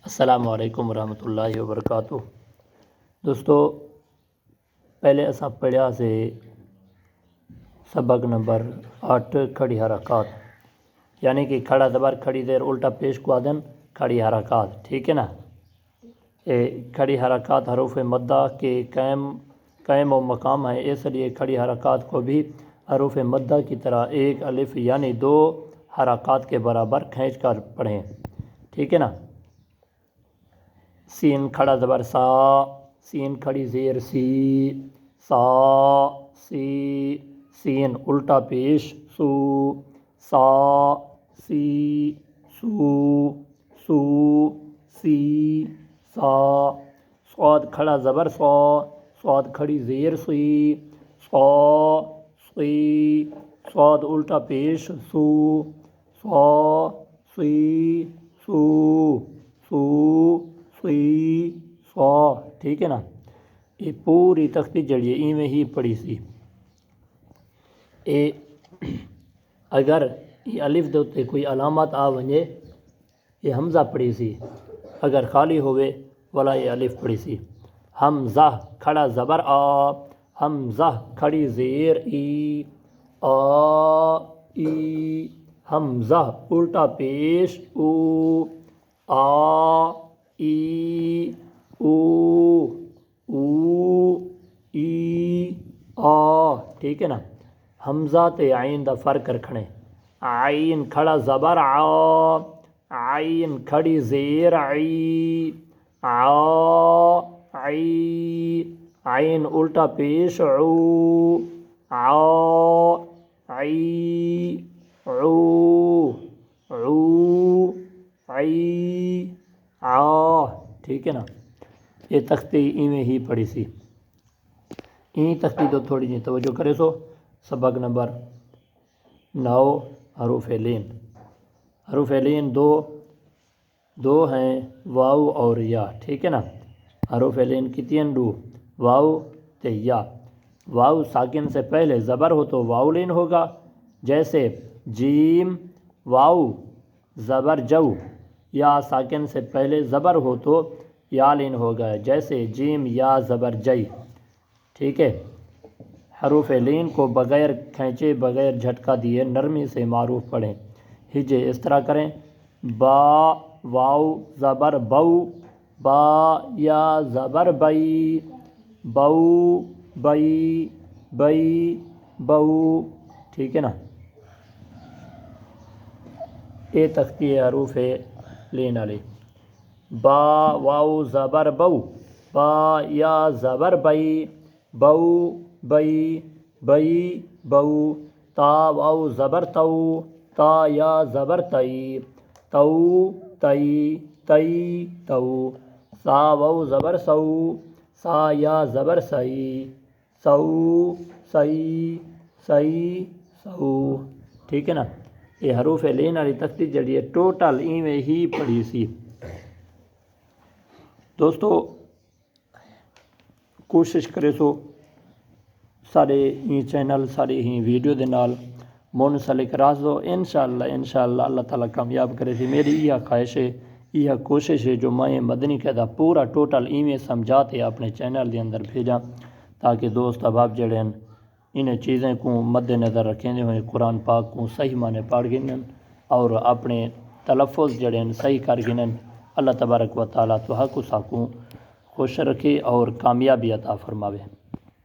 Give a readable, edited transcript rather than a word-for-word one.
السلام علیکم ورحمۃ اللہ وبرکاتہ۔ دوستو پہلے اساں پڑھیا سے سبق نمبر 8 کھڑی حرکات، یعنی کہ کھڑا زبر کھڑی زیر الٹا پیش کو آدن کھڑی حرکات، ٹھیک ہے نا۔ کھڑی حرکات حروف مدہ کے قائم و مقام ہیں، اس لیے کھڑی حرکات کو بھی حروف مدہ کی طرح ایک الف یعنی 2 حرکات کے برابر کھینچ کر پڑھیں، ٹھیک ہے نا۔ سین کھڑا زبر سا، سین کھڑی زیر سی، سا سی، سین الٹا پیش سو، سا سی، سو، سو سی، سا۔ صاد کھڑا زبر سا، صاد کھڑی زیر سی، سا سی، صاد الٹا پیش سو، سا سی، سو، سو سی، سا، ٹھیک ہے نا۔ یہ پوری تختی جڑی ہے ایویں ہی پڑھی سی۔ اگر یہ الف دے اتنے کوئی علامت آ ونجے یہ حمزہ پڑھی سی، اگر خالی ہوئے والا یہ الف پڑھی سی۔ حمزہ کھڑا زبر آ، حمزہ کھڑی زیر ای، آ ای، حمزہ الٹا پیش او، آ ای، او، او ای، آ، ٹھیک ہے نا۔ حمزہ تے عین دا فرق رکھنے۔ عین کھڑا زبر آ، عین کھڑی زیر عی، آ عی، عین الٹا پیش عو، آ عی، عو، عو، عی، آ، ٹھیک ہے نا۔ یہ تختی ایویں ہی پڑھی سی۔ این تختی تو تھوڑی جی توجہ کرے سو۔ سبق نمبر 9 حروف لین۔ حروف لین دو ہیں، واو اور یا، ٹھیک ہے نا۔ حروف لین کتنی ہیں؟ 2، واو تے یا۔ واو ساکن سے پہلے زبر ہو تو واو لین ہوگا، جیسے جیم واو زبر جو۔ یا ساکن سے پہلے زبر ہو تو یا لین ہوگا، جیسے جیم یا زبر جئی، ٹھیک ہے۔ حروف لین کو بغیر کھینچے بغیر جھٹکا دیے نرمی سے معروف پڑھیں۔ ہجے اس طرح کریں: با واو زبر بو، با یا زبر بئی، بو بئی، بئی بو، ٹھیک ہے نا۔ یہ تختی ہے حروف لین والی۔ با واو زبر بو، با یا زبر بئی، بو بئی، بئی بو۔ تا واو زبر تو، تا یا زبر تئی، تو تئی، تئی تو۔ سا واو زبر سو، سا یا زبر سئی، سو سئی، سئی سو، ٹھیک ہے نا۔ یہ حروف لین والی تختی جڑی ہے ٹوٹل ایویں ہی پڑھی سی۔ دوستو کوشش کرے سو سارے ہی چینل ساری ہی ویڈیو دے نال منسلک رہ دو، انشاءاللہ اللہ تعالیٰ کامیاب کرے سی۔ میری یہ خواہش ہے، یہ کوشش ہے جو میں مدنی قاعدہ پورا ٹوٹل ایویں سمجھاتے اپنے چینل دے اندر بھیجاں، تاکہ دوست احباب جڑے ہیں انہیں چیزیں کو مد نظر رکھیں ہوئے قرآن پاک کو صحیح معنی پڑھ گنن اور اپنے تلفظ جڑے ہیں صحیح کر گنن۔ اللہ تبارک و تعالیٰ تو حق ساکوں خوش رکھے اور کامیابی عطا فرماوے۔